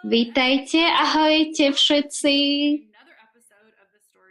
Vítajte, ahojte všetci.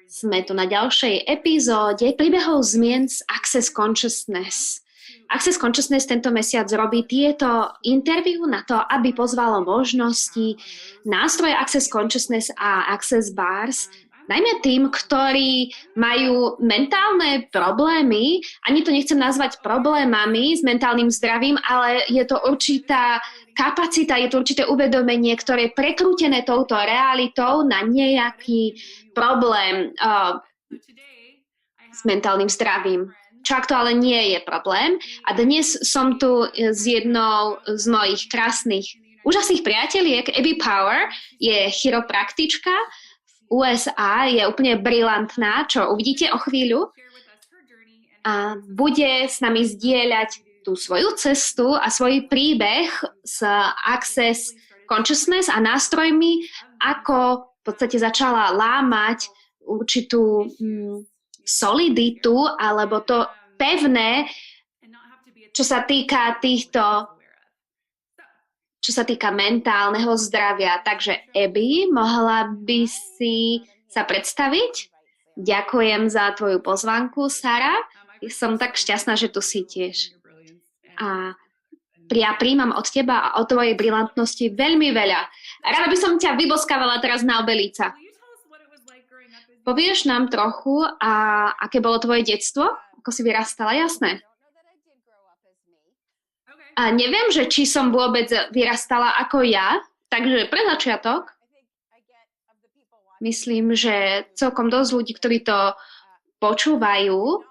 Sme tu na ďalšej epizóde príbehov zmien z Access Consciousness. Access Consciousness tento mesiac robí tieto interview na to, aby pozvalo možnosti nástroje Access Consciousness a Access Bars, najmä tým, ktorí majú mentálne problémy, ani to nechcem nazvať problémami s mentálnym zdravím, ale je to určitá kapacita, je to určité uvedomenie, ktoré je prekrútené touto realitou na nejaký problém s mentálnym zdravím. Čo ak to ale nie je problém. A dnes som tu s jednou z mojich krásnych, úžasných priateliek, Abby Power, je chiropraktička v USA, je úplne brilantná, čo uvidíte o chvíľu. A bude s nami zdieľať tú svoju cestu a svoj príbeh s Access Consciousness a nástrojmi, ako v podstate začala lámať určitú soliditu alebo to pevné, čo sa týka mentálneho zdravia. Takže Abby, mohla by si sa predstaviť? Ďakujem za tvoju pozvánku, Sara. Som tak šťastná, že tu si tiež. A ja príjmam od teba a od tvojej brilantnosti veľmi veľa. Rada by som ťa vyboskávala teraz na obelíca. Povieš nám trochu, aké bolo tvoje detstvo? Ako si vyrastala? Jasné. A neviem, že či som vôbec vyrastala ako ja, takže pre začiatok myslím, že celkom dosť ľudí, ktorí to počúvajú,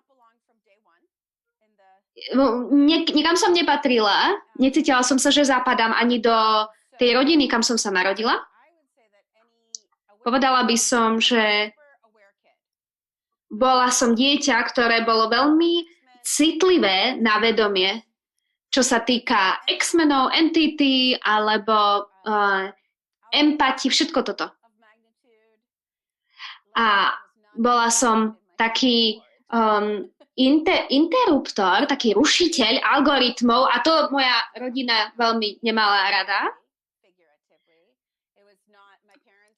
nikam som nepatrila, necítila som sa, že zapadám ani do tej rodiny, kam som sa narodila. Povedala by som, že bola som dieťa, ktoré bolo veľmi citlivé na vedomie, čo sa týka X-menov, entity alebo empati, všetko toto. A bola som taký interruptor, taký rušiteľ algoritmov a to moja rodina veľmi nemala rada.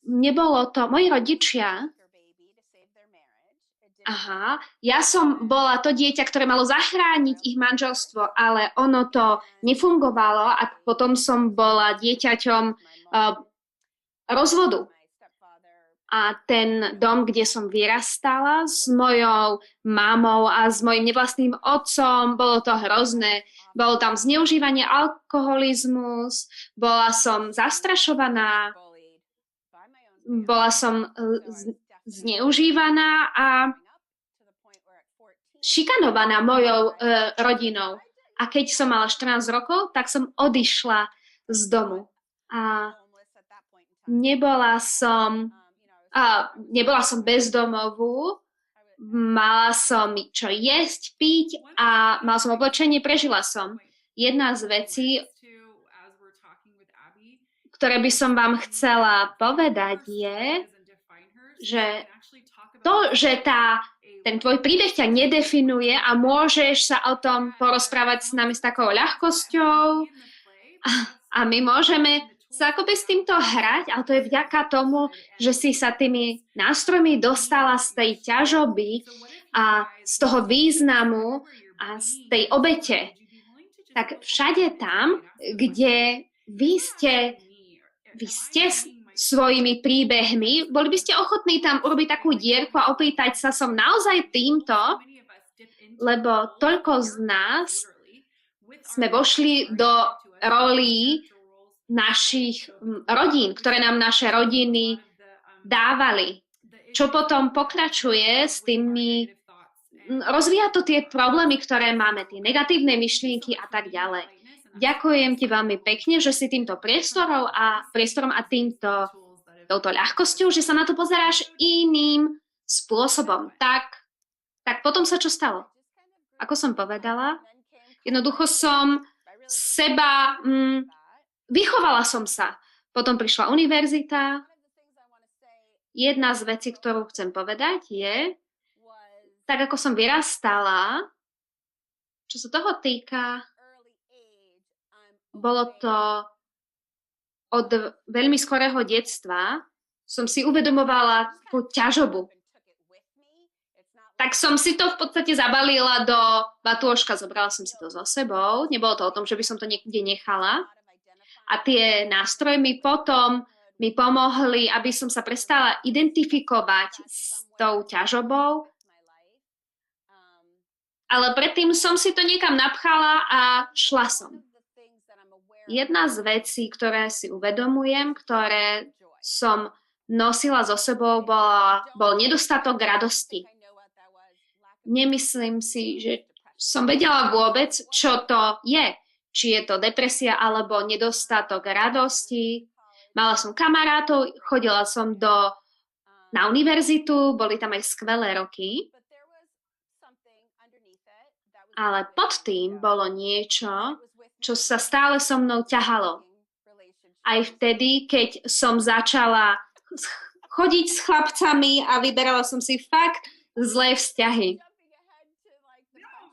Nebolo to, moji rodičia, ja som bola to dieťa, ktoré malo zachrániť ich manželstvo, ale ono to nefungovalo a potom som bola dieťaťom rozvodu. A ten dom, kde som vyrastala s mojou mamou a s mojim nevlastným otcom, bolo to hrozné. Bolo tam zneužívanie, alkoholizmus, bola som zastrašovaná, bola som zneužívaná a šikanovaná mojou rodinou. A keď som mala 14 rokov, tak som odišla z domu. A nebola som bezdomovú, mala som čo jesť, piť a mala som oblečenie, prežila som. Jedna z vecí, ktoré by som vám chcela povedať je, že ten tvoj príbeh ťa nedefinuje a môžeš sa o tom porozprávať s nami s takou ľahkosťou a my môžeme sa akoby s týmto hrať, ale to je vďaka tomu, že si sa tými nástrojmi dostala z tej ťažoby a z toho významu a z tej obete. Tak všade tam, kde vy ste svojimi príbehmi, boli by ste ochotní tam urobiť takú dierku a opýtať sa, som naozaj týmto, lebo toľko z nás sme vošli do rolí našich rodín, ktoré nám naše rodiny dávali. Čo potom pokračuje s tými, rozvíja to tie problémy, ktoré máme, tie negatívne myšlienky a tak ďalej. Ďakujem ti veľmi pekne, že si týmto priestorom a touto ľahkosťou, že sa na to pozeráš iným spôsobom. Tak potom sa čo stalo? Ako som povedala, jednoducho som vychovala som sa. Potom prišla univerzita. Jedna z vecí, ktorú chcem povedať, je, tak ako som vyrastala, čo sa toho týka, bolo to od veľmi skorého detstva som si uvedomovala tú ťažobu. Tak som si to v podstate zabalila do batôžka, zobrala som si to so sebou. Nebolo to o tom, že by som to niekde nechala. A tie nástroje mi potom pomohli, aby som sa prestala identifikovať s tou ťažobou. Ale predtým som si to niekam napchala a šla som. Jedna z vecí, ktoré si uvedomujem, ktoré som nosila so sebou, bol nedostatok radosti. Nemyslím si, že som vedela vôbec, čo to je. Či je to depresia alebo nedostatok radosti. Mala som kamarátov, chodila som na univerzitu, boli tam aj skvelé roky. Ale pod tým bolo niečo, čo sa stále so mnou ťahalo. Aj vtedy, keď som začala chodiť s chlapcami a vyberala som si fakt zlé vzťahy.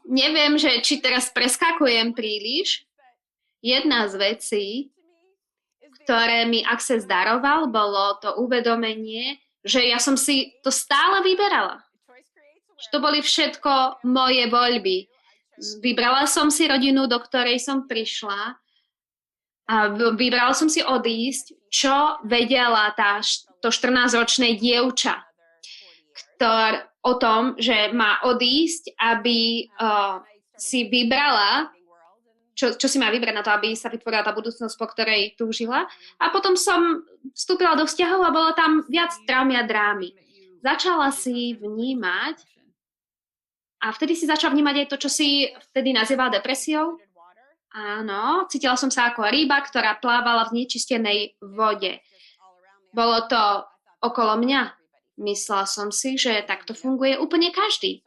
Neviem, či teraz preskakujem príliš. Jedna z vecí, ktoré mi Access daroval, bolo to uvedomenie, že ja som si to stále vyberala. Že to boli všetko moje voľby. Vybrala som si rodinu, do ktorej som prišla a vybrala som si odísť, čo vedela to 14-ročné dievča, o tom, že má odísť, aby si vybrala, čo si má vybrať na to, aby sa vytvorila tá budúcnosť, po ktorej túžila. A potom som vstúpila do vzťahov a bolo tam viac traumy a drámy. Začala si vnímať a vtedy si začala vnímať aj to, čo si vtedy nazývala depresiou. Áno, cítila som sa ako ryba, ktorá plávala v nečistenej vode. Bolo to okolo mňa. Myslela som si, že takto funguje úplne každý.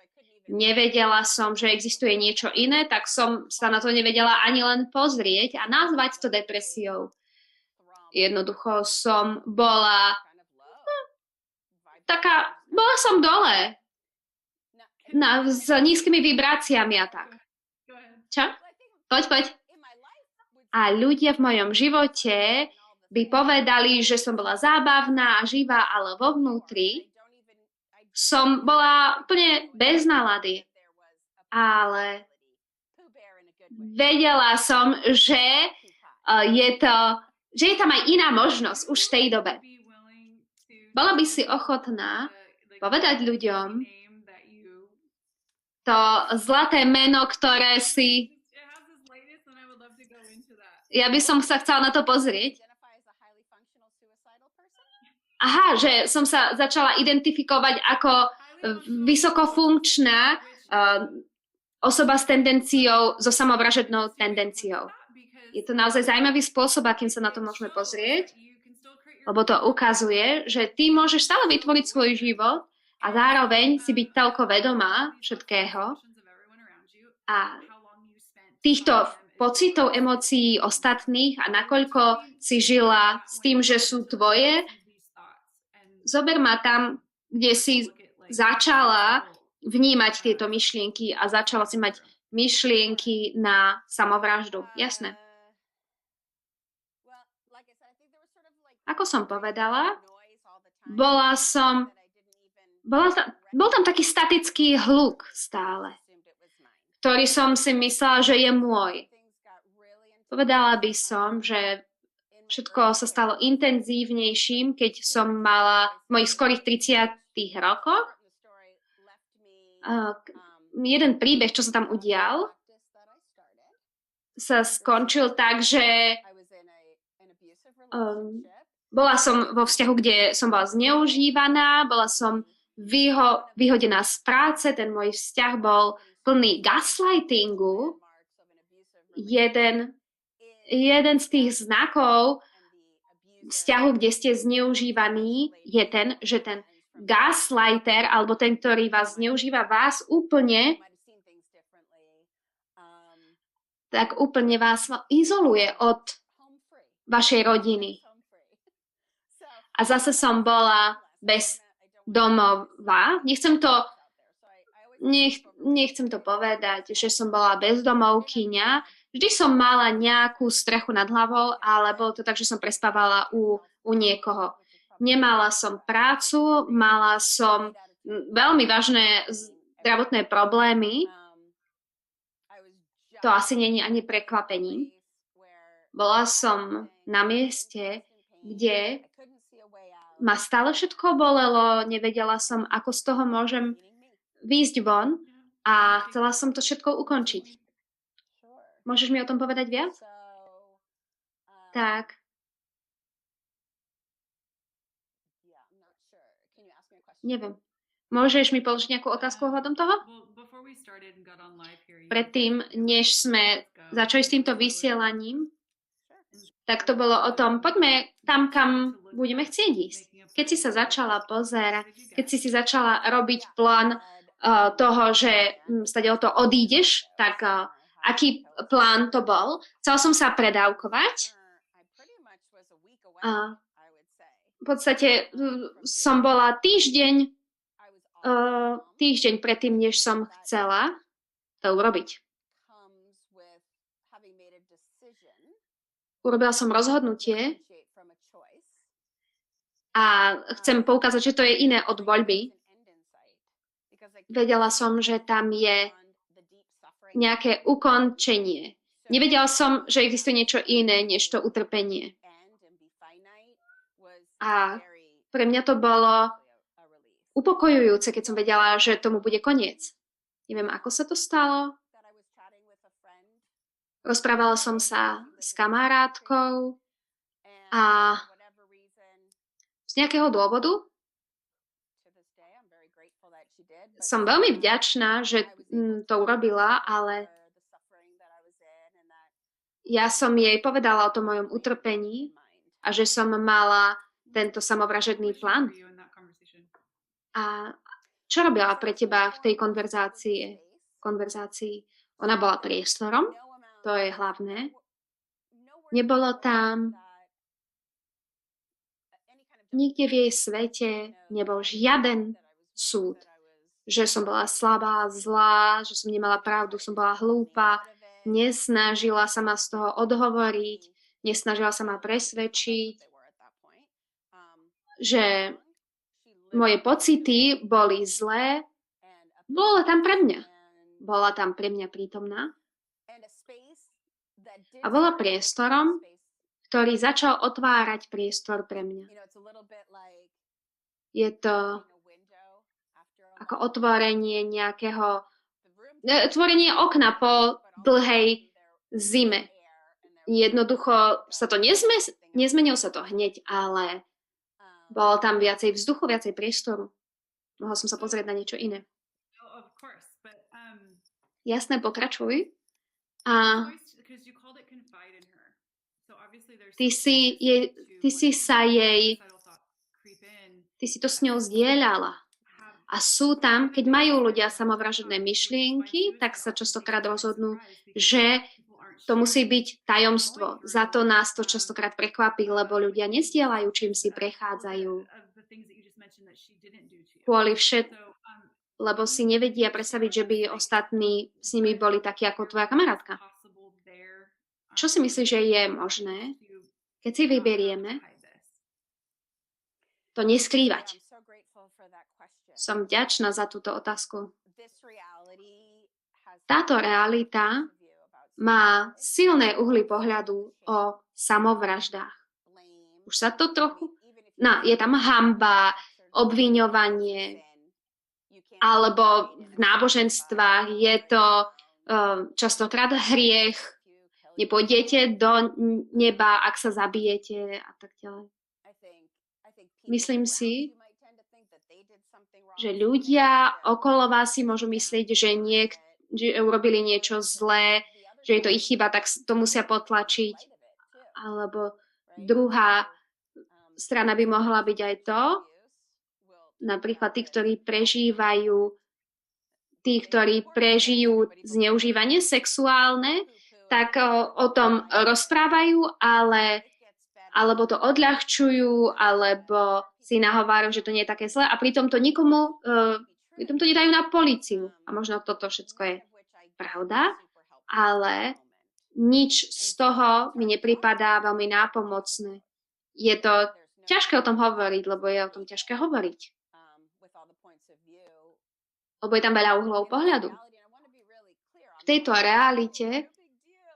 Nevedela som, že existuje niečo iné, tak som sa na to nevedela ani len pozrieť a nazvať to depresiou. Jednoducho som bola bola som dole. S nízkymi vibráciami a tak. Čo? Poď. A ľudia v mojom živote by povedali, že som bola zábavná a živá, ale vo vnútri som bola úplne bez nálady. Ale vedela som, že je tam aj iná možnosť už v tej dobe. Bola by si ochotná povedať ľuďom to zlaté meno, ktoré si... Ja by som sa chcela na to pozrieť. Aha, že som sa začala identifikovať ako vysokofunkčná osoba s tendenciou, so samovražednou tendenciou. Je to naozaj zaujímavý spôsob, akým sa na to môžeme pozrieť, lebo to ukazuje, že ty môžeš stále vytvoriť svoj život a zároveň si byť toľko vedomá všetkého a týchto pocitov, emócií ostatných a nakoľko si žila s tým, že sú tvoje. Zober ma tam, kde si začala vnímať tieto myšlienky a začala si mať myšlienky na samovraždu. Jasné. Ako som povedala, bol tam taký statický hluk stále, ktorý som si myslela, že je môj. Povedala by som, že všetko sa stalo intenzívnejším, keď som mala v mojich skorých 30 rokoch. Jeden príbeh, čo sa tam udial, sa skončil tak, že bola som vo vzťahu, kde som bola zneužívaná, bola som vyhodená z práce, ten môj vzťah bol plný gaslightingu. Jeden z tých znakov vzťahu, kde ste zneužívaní, je ten, že ten gaslighter, alebo ten, ktorý vás zneužíva, vás úplne vás izoluje od vašej rodiny. A zase som bola bez domova. Nechcem to povedať, že som bola bezdomovkyňa. vždy som mala nejakú strechu nad hlavou, ale bolo to tak, že som prespávala u niekoho. Nemala som prácu, mala som veľmi vážne zdravotné problémy. To asi nie je ani prekvapením. Bola som na mieste, kde ma stále všetko bolelo, nevedela som, ako z toho môžem výjsť von a chcela som to všetko ukončiť. Môžeš mi o tom povedať viac? Tak. Neviem. Môžeš mi položiť nejakú otázku ohľadom toho? Predtým, než sme začali s týmto vysielaním, tak to bolo o tom, poďme tam, kam budeme chcieť ísť. Keď si sa začala pozerať, keď si začala robiť plán toho, že stade o to odídeš, tak aký plán to bol? Chcela som sa predávkovať. V podstate som bola týždeň predtým, než som chcela to urobiť. Urobila som rozhodnutie a chcem poukázať, že to je iné od voľby. Vedela som, že tam je nejaké ukončenie. Nevedela som, že existuje niečo iné, než to utrpenie. A pre mňa to bolo upokojujúce, keď som vedela, že tomu bude koniec. Neviem, ako sa to stalo. Rozprávala som sa s kamarátkou a z nejakého dôvodu som veľmi vďačná, že to urobila, ale ja som jej povedala o tom mojom utrpení a že som mala tento samovražedný plán. A čo robila pre teba v tej konverzácii? Ona bola priestorom, to je hlavné. Nebolo tam nikde v jej svete, nebol žiaden súd, že som bola slabá, zlá, že som nemala pravdu, som bola hlúpa, nesnažila sa ma z toho odhovoriť, nesnažila sa ma presvedčiť, že moje pocity boli zlé, bola tam pre mňa. Bola tam pre mňa prítomná a bola priestorom, ktorý začal otvárať priestor pre mňa. Je to ako otvorenie otvorenie okna po dlhej zime. Jednoducho sa to nezmenilo sa to hneď, ale bolo tam viacej vzduchu, viacej priestoru. Mohla som sa pozrieť na niečo iné. Jasné, pokračuj. A ty si to s ňou zdieľala. A sú tam, keď majú ľudia samovražedné myšlienky, tak sa častokrát rozhodnú, že to musí byť tajomstvo. Za to nás to častokrát prekvapí, lebo ľudia nezdieľajú, čím si prechádzajú. Lebo si nevedia predstaviť, že by ostatní s nimi boli takí ako tvoja kamarátka. Čo si myslíš, že je možné, keď si vyberieme to neskrývať? Som vďačná za túto otázku. Táto realita má silné uhly pohľadu o samovraždách. Už sa to trochu... je tam hanba, obviňovanie, alebo v náboženstvách je to častokrát hriech. Nepôjdete do neba, ak sa zabijete a tak ďalej. Myslím si, že ľudia okolo vás si môžu myslieť, že urobili niečo zlé, že je to ich chyba, tak to musia potlačiť. Alebo druhá strana by mohla byť aj to, napríklad tí, ktorí prežijú zneužívanie sexuálne, tak o tom rozprávajú, alebo to odľahčujú, alebo si nahovárajú, že to nie je také zlé a pritom to nedajú na políciu. A možno toto všetko je pravda, ale nič z toho mi nepripadá veľmi nápomocné. Je to ťažké o tom hovoriť, lebo je o tom ťažké hovoriť. Lebo je tam veľa uhlov pohľadu. V tejto realite,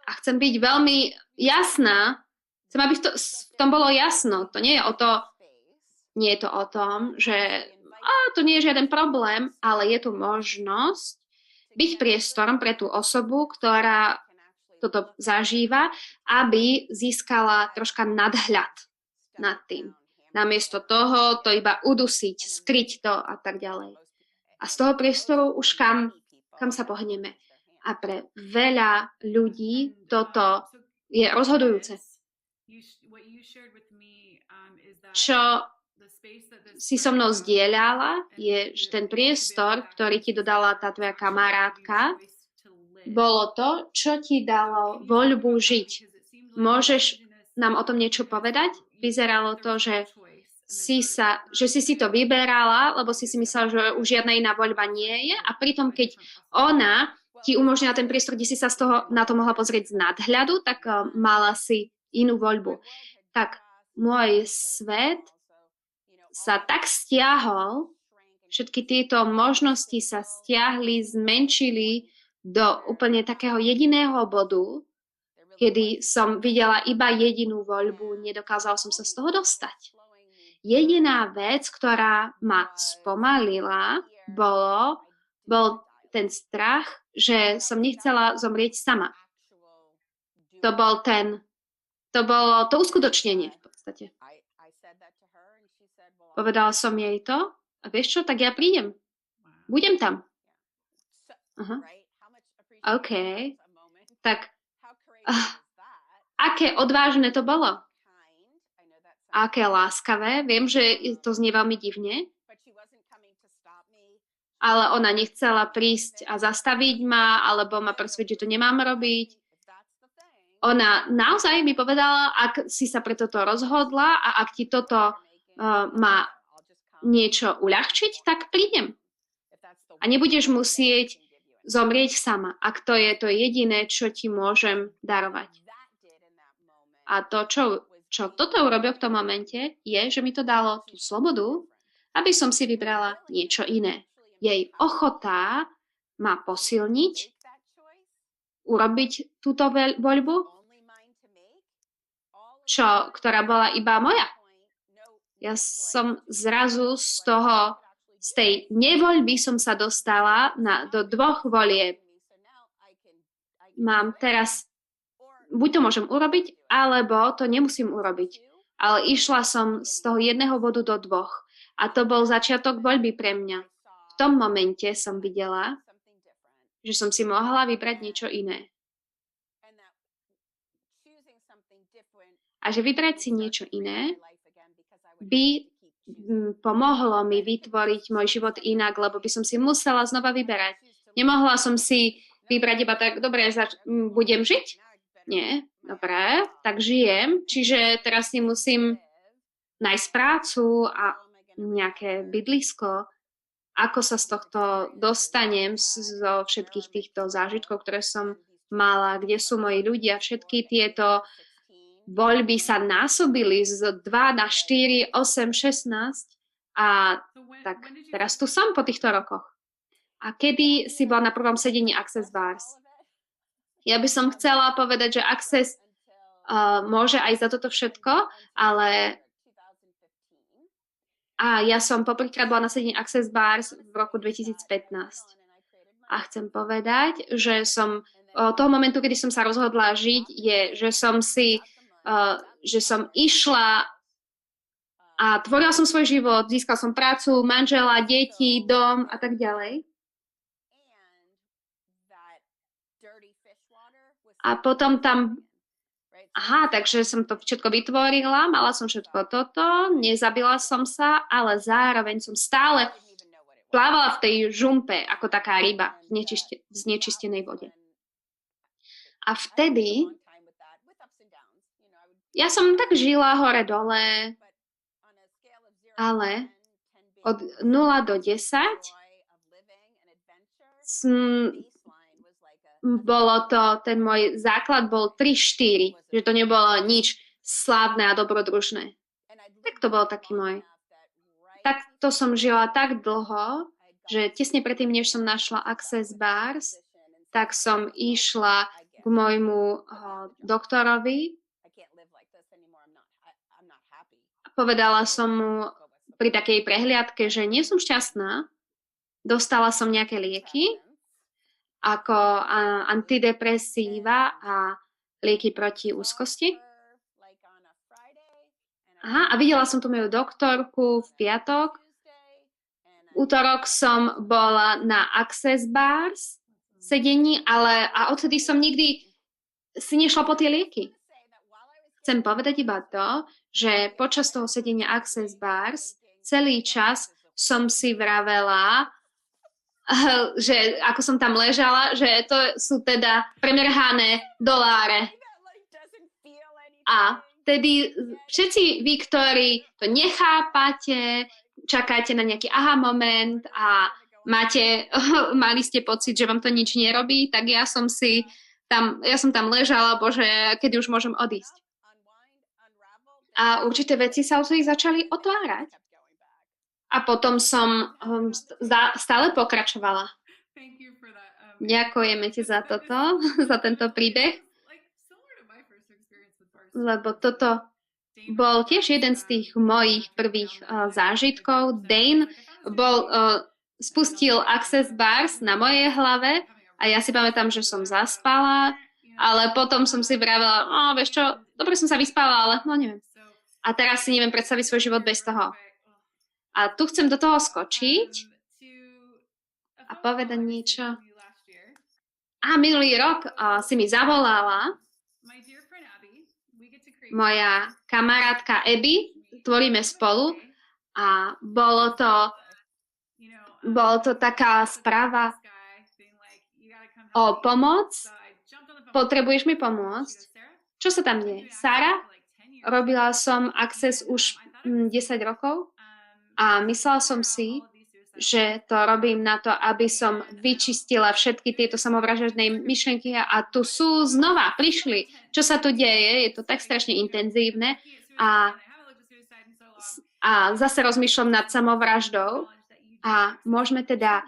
a chcem byť veľmi jasná, chcem, aby v tom bolo jasno. To nie je nie je to o tom, že to nie je žiaden problém, ale je tu možnosť byť priestorom pre tú osobu, ktorá toto zažíva, aby získala troška nadhľad nad tým. Namiesto toho to iba udusiť, skryť to a tak ďalej. A z toho priestoru už kam sa pohneme. A pre veľa ľudí toto je rozhodujúce. Čo si so mnou zdieľala, je, že ten priestor, ktorý ti dodala tá tvoja kamarátka, bolo to, čo ti dalo voľbu žiť. Môžeš nám o tom niečo povedať? Vyzeralo to, že si to vyberala, lebo si myslela, že už žiadna iná voľba nie je, a pritom, keď ona ti umožnila ten priestor, kde si sa na to mohla pozrieť z nadhľadu, tak mala si inú voľbu. Tak môj svet sa tak stiahol, všetky tieto možnosti sa stiahli, zmenšili do úplne takého jediného bodu, kedy som videla iba jedinú voľbu, nedokázala som sa z toho dostať. Jediná vec, ktorá ma spomalila, bol ten strach, že som nechcela zomrieť sama. To bolo to uskutočnenie v podstate. Povedala som jej to a vieš čo, tak ja prídem. Budem tam. Aha. OK. Tak aké odvážne to bolo. Aké láskavé. Viem, že to znie veľmi divne, ale ona nechcela prísť a zastaviť ma, alebo ma presvedčiť, že to nemám robiť. Ona naozaj mi povedala, ak si sa pre toto rozhodla a ak ti toto má niečo uľahčiť, tak prídem. A nebudeš musieť zomrieť sama, ak to je to jediné, čo ti môžem darovať. A to, čo toto urobil v tom momente, je, že mi to dalo tú slobodu, aby som si vybrala niečo iné. Jej ochota ma posilniť, urobiť túto voľbu, ktorá bola iba moja. Ja som zrazu z tej nevoľby som sa dostala do dvoch volieb. Mám teraz, buď to môžem urobiť, alebo to nemusím urobiť. Ale išla som z toho jedného bodu do dvoch. A to bol začiatok voľby pre mňa. V tom momente som videla, že som si mohla vybrať niečo iné. A že vybrať si niečo iné by pomohlo mi vytvoriť môj život inak, lebo by som si musela znova vyberať. Nemohla som si vybrať iba tak, dobre, budem žiť? Nie, dobre, tak žijem, čiže teraz si musím nájsť prácu a nejaké bydlisko. Ako sa z tohto dostanem zo všetkých týchto zážitkov, ktoré som mala, kde sú moji ľudia, všetky tieto voľby sa násobili z 2 na 4, 8, 16 a tak teraz tu som po týchto rokoch. A kedy si bola na prvom sedení Access Bars? Ja by som chcela povedať, že Access môže aj za toto všetko, ale ja som poprvýkrát bola na sedení Access Bars v roku 2015. A chcem povedať, že toho momentu, kedy som sa rozhodla žiť, je, že som išla a tvorila som svoj život, získala som prácu, manžela, deti, dom a tak ďalej. A potom tam, takže som to všetko vytvorila, mala som všetko toto, nezabila som sa, ale zároveň som stále plávala v tej žumpe, ako taká ryba v znečistenej vode. A vtedy ja som tak žila hore-dole, ale od 0 do 10 ten môj základ bol 3-4, že to nebolo nič slávne a dobrodružné. Tak to bol taký môj. Tak to som žila tak dlho, že tesne predtým, než som našla Access Bars, tak som išla k môjmu doktorovi. Povedala som mu pri takej prehliadke, že nie som šťastná. Dostala som nejaké lieky, ako antidepresíva a lieky proti úzkosti. Aha, a videla som tu moju doktorku v piatok. V útorok som bola na Access Bars sedení, a odtedy som nikdy si nešla po tie lieky. Chcem povedať iba to, že počas toho sedenia Access Bars celý čas som si vravela, že ako som tam ležala, že to sú teda premrhané doláre. A tedy všetci vy, ktorí to nechápate, čakáte na nejaký aha moment a mali ste pocit, že vám to nič nerobí, tak ja som tam ležala, bože, kedy už môžem odísť. A určité veci sa začali otvárať. A potom som stále pokračovala. Ďakujeme ti za toto, za tento príbeh. Lebo toto bol tiež jeden z tých mojich prvých zážitkov. Dane spustil Access Bars na mojej hlave a ja si pamätám, že som zaspala, ale potom som si vravela, vieš čo, dobre som sa vyspala, ale neviem. A teraz si neviem predstaviť svoj život bez toho. A tu chcem do toho skočiť a povedať niečo. Minulý rok si mi zavolala moja kamarátka Abby, tvoríme spolu a bolo to taká správa o pomoc. Potrebuješ mi pomôcť? Čo sa tam deje? Sara, robila som Access už 10 rokov. A myslela som si, že to robím na to, aby som vyčistila všetky tieto samovražedné myšlienky a tu prišli. Čo sa tu deje? Je to tak strašne intenzívne a zase rozmýšľam nad samovraždou a môžeme teda,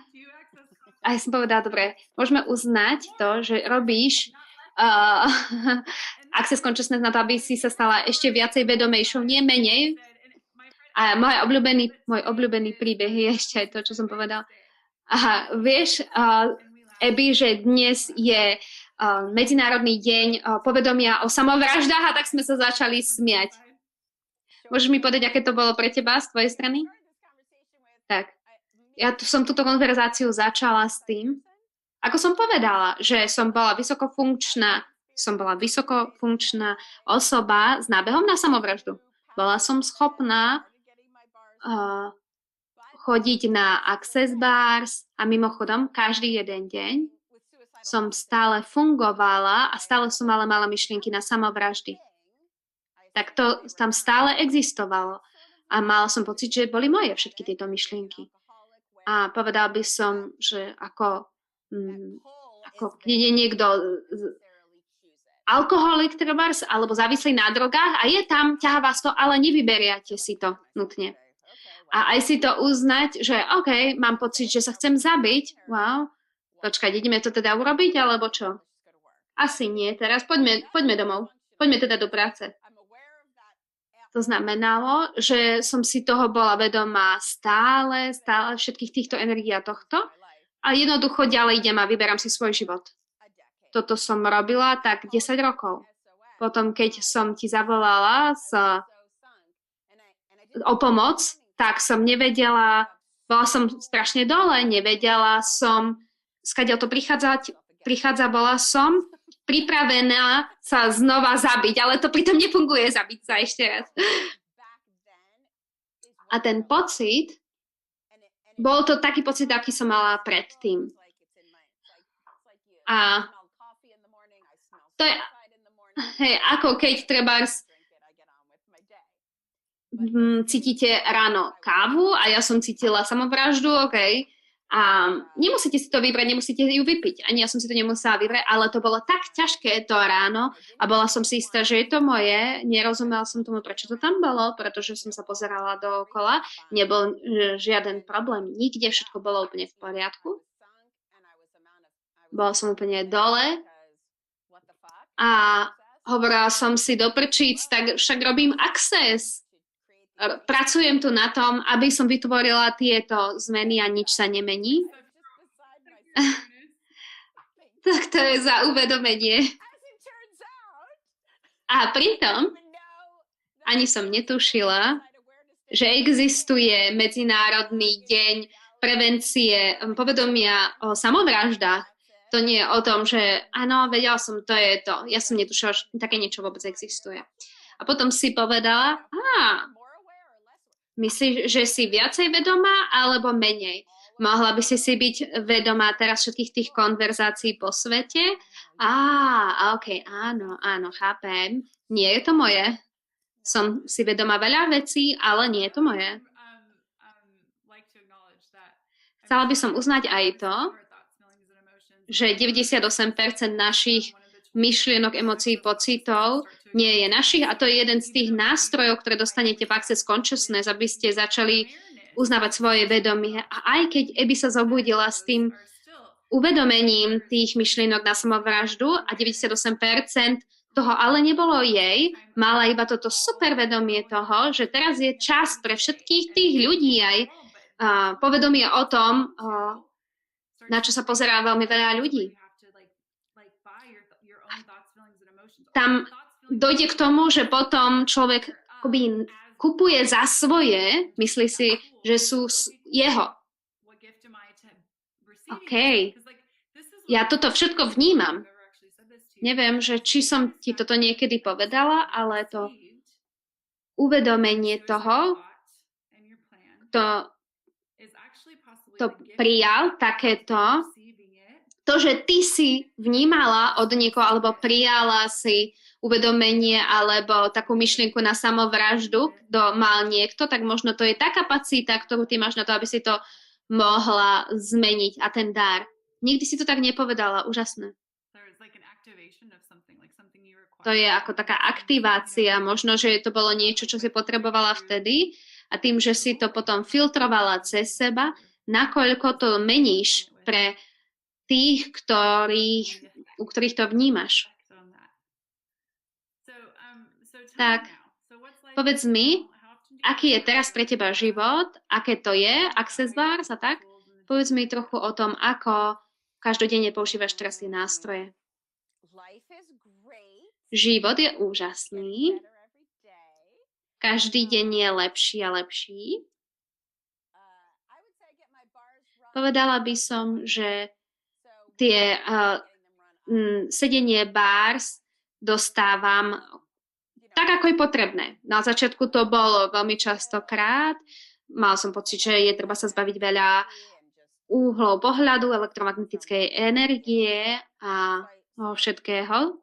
a ja som povedala, dobre, môžeme uznať to, že robíš Access Consciousness na to, aby si sa stala ešte viacej vedomejšou, nie menej. A môj obľúbený príbeh je ešte aj to, čo som povedal. Vieš, Abby, že dnes je Medzinárodný deň povedomia o samovraždách a tak sme sa začali smiať. Môžeš mi povedať, aké to bolo pre teba z tvojej strany? Tak, ja som túto konverzáciu začala s tým, ako som povedala, že som bola vysokofunkčná osoba s nábehom na samovraždu. Bola som schopná chodiť na Access Bars a mimochodom každý jeden deň som stále fungovala a stále som mala myšlienky na samovraždy. Tak to tam stále existovalo a mala som pocit, že boli moje všetky tieto myšlienky. A povedala by som, že ako keď je niekto alkoholik trebárs alebo závislý na drogách a je tam, ťahá vás to, ale nevyberiate si to nutne. A aj si to uznať, že OK, mám pocit, že sa chcem zabiť. Wow. Počkať, ideme to teda urobiť, alebo čo? Asi nie. Teraz poďme domov. Poďme teda do práce. To znamenalo, že som si toho bola vedomá stále všetkých týchto energií a tohto. A jednoducho ďalej idem a vyberám si svoj život. Toto som robila tak 10 rokov. Potom, keď som ti zavolala o pomoc, tak som nevedela, bola som strašne dole, nevedela som, skadiaľ to prichádza, bola som pripravená sa znova zabiť, ale to pritom nefunguje zabiť sa ešte raz. A ten pocit, bol to taký pocit, aký som mala predtým. A to je, ako keď treba cítite ráno kávu a ja som cítila samovraždu, OK. A nemusíte si to vybrať, nemusíte ju vypiť. Ani ja som si to nemusela vybrať, ale to bolo tak ťažké to ráno a bola som si istá, že je to moje. Nerozumela som tomu, prečo to tam bolo, pretože som sa pozerala dookola. Nebol žiaden problém nikde, všetko bolo úplne v poriadku. Bola som úplne dole a hovorila som si do prčíc, tak však robím access. Pracujem tu na tom, aby som vytvorila tieto zmeny a nič sa nemení. Tak to je za uvedomenie. A pritom ani som netušila, že existuje Medzinárodný deň prevencie povedomia o samovraždách. To nie je o tom, že áno, vedela som, to je to. Ja som netušila, že také niečo vôbec existuje. A potom si povedala, myslíš, že si viacej vedomá alebo menej? Mohla by si byť vedomá teraz všetkých tých konverzácií po svete? OK, áno, chápem. Nie je to moje. Som si vedomá veľa vecí, ale nie je to moje. Chcela by som uznať aj to, že 98% našich myšlienok, emócií, pocitov nie je našich a to je jeden z tých nástrojov, ktoré dostanete v Access Consciousness, aby ste začali uznávať svoje vedomie. A aj keď Abby sa zobudila s tým uvedomením tých myšlienok na samovraždu a 98% toho ale nebolo jej, mala iba toto super vedomie toho, že teraz je čas pre všetkých tých ľudí aj povedomie o tom, na čo sa pozerá veľmi veľa ľudí. Tam dojde k tomu, že potom človek akoby kupuje za svoje, myslí si, že sú jeho. OK. Ja toto všetko vnímam. Neviem, že či som ti toto niekedy povedala, ale to uvedomenie toho, kto to prijal, takéto, to, že ty si vnímala od niekoho, alebo prijala si uvedomenie, alebo takú myšlienku na samovraždu, kto mal niekto, tak možno to je tá kapacita, ktorú ty máš na to, aby si to mohla zmeniť a ten dar. Nikdy si to tak nepovedala, úžasné. To je ako taká aktivácia, možno, že to bolo niečo, čo si potrebovala vtedy a tým, že si to potom filtrovala cez seba, nakoľko to meníš pre tých, u ktorých to vnímaš. Tak, povedz mi, aký je teraz pre teba život, aké to je, Access Bars a tak. Povedz mi trochu o tom, ako každodenne používaš teraz tie nástroje. Život je úžasný. Každý deň je lepší a lepší. Povedala by som, že tie sedenie bars dostávam tak, ako je potrebné. Na začiatku to bolo veľmi častokrát. Mal som pocit, že je treba sa zbaviť veľa úhlov pohľadu, elektromagnetickej energie a všetkého.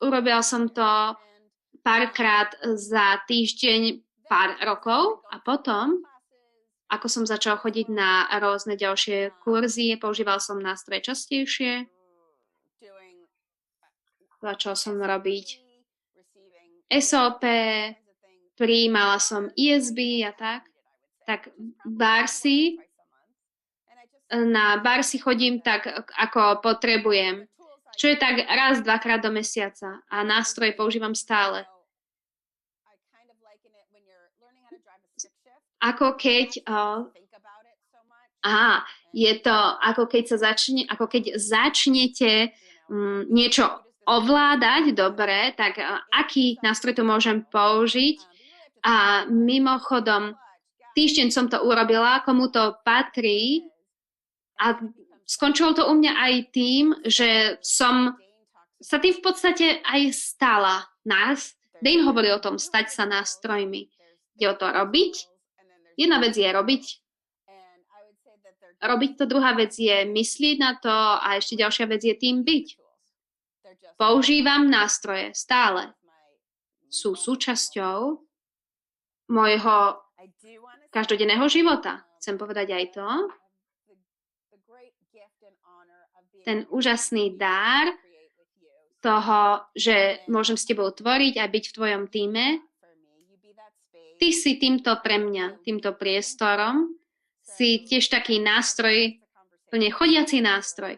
Urobila som to párkrát za týždeň, pár rokov a potom, ako som začal chodiť na rôzne ďalšie kurzy, používal som nástroje častejšie. Začal som robiť SOP, prijímala som ESB a tak. Tak na barsy chodím tak, ako potrebujem. Čo je tak raz, dvakrát do mesiaca. A nástroje používam stále. Ako keď je to ako keď začnete niečo ovládať dobre, tak aký nástroj to môžem použiť? A mimochodom, týždeň som to urobila, komu to patrí a skončilo to u mňa aj tým, že som sa tým v podstate aj stala. Dane hovorí o tom stať sa nástrojmi. Ide o to robiť. Jedna vec je robiť to, druhá vec je myslieť na to a ešte ďalšia vec je tým byť. Používam nástroje stále. Sú súčasťou môjho každodenného života. chcem povedať aj to, ten úžasný dar toho, že môžem s tebou tvoriť a byť v tvojom tíme. Ty si týmto pre mňa, týmto priestorom, si tiež taký nástroj, plne chodiaci nástroj.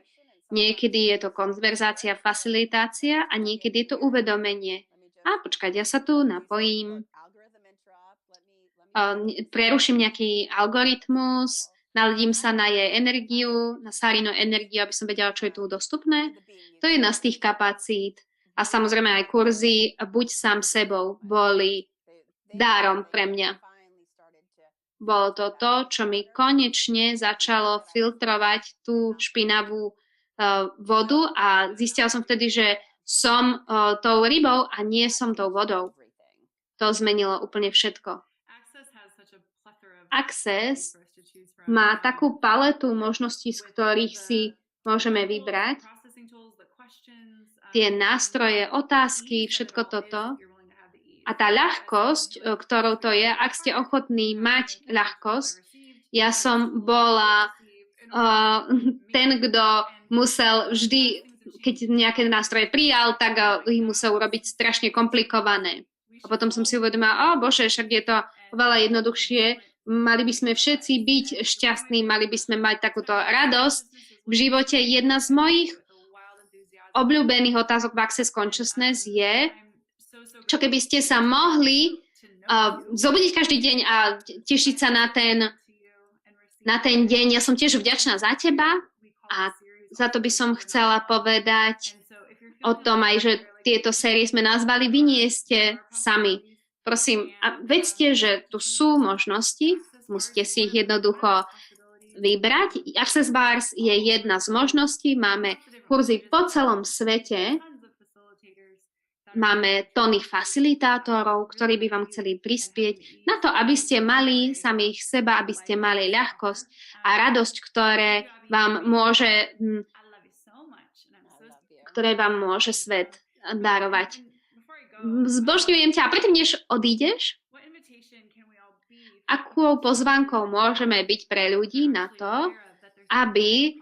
Niekedy je to konverzácia, facilitácia a niekedy je to uvedomenie. A počkať, ja sa tu napojím, preruším nejaký algoritmus, naladím sa na jej energiu, na Sarinu energiu, aby som vedela, čo je tu dostupné. To je jedna z tých kapacít. A samozrejme aj kurzy Buď sám sebou boli dárom pre mňa. Bolo to to, čo mi konečne začalo filtrovať tú špinavú vodu a zistila som vtedy, že som tou rybou a nie som tou vodou. To zmenilo úplne všetko. Access má takú paletu možností, z ktorých si môžeme vybrať. Tie nástroje, otázky, všetko toto. A tá ľahkosť, ktorou to je, ak ste ochotní mať ľahkosť, ja som bola ten, kto musel vždy, keď nejaké nástroje prijal, tak ich musel urobiť strašne komplikované. A potom som si uvedomila, bože, však je to oveľa jednoduchšie, mali by sme všetci byť šťastní, mali by sme mať takúto radosť v živote. Jedna z mojich obľúbených otázok v Access Consciousness je, čo keby ste sa mohli zobudiť každý deň a tešiť sa na ten deň. Ja som tiež vďačná za teba a za to by som chcela povedať o tom aj, že tieto série sme nazvali Vy nie ste sami. Prosím, a vedzte, že tu sú možnosti, musíte si ich jednoducho vybrať. Access Bars je jedna z možností, máme kurzy po celom svete, máme tony facilitátorov, ktorí by vám chceli prispieť na to, aby ste mali samých seba, aby ste mali ľahkosť a radosť, ktoré vám môže svet darovať. Zbožňujem ťa. A predtým, než odídeš, akou pozvánkou môžeme byť pre ľudí na to, aby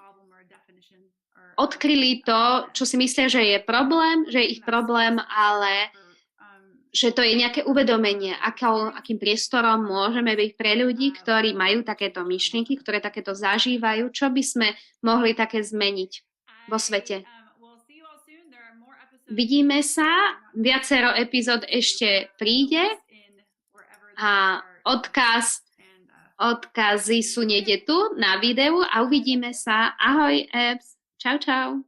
odkryli to, čo si myslia, že je problém, že je ich problém, ale že to je nejaké uvedomenie, akým priestorom môžeme byť pre ľudí, ktorí majú takéto myšlienky, ktoré takéto zažívajú, čo by sme mohli také zmeniť vo svete. Vidíme sa, viacero epizód ešte príde a odkazy sú niekde tu na videu a uvidíme sa. Ahoj, Ebs. Čau, čau.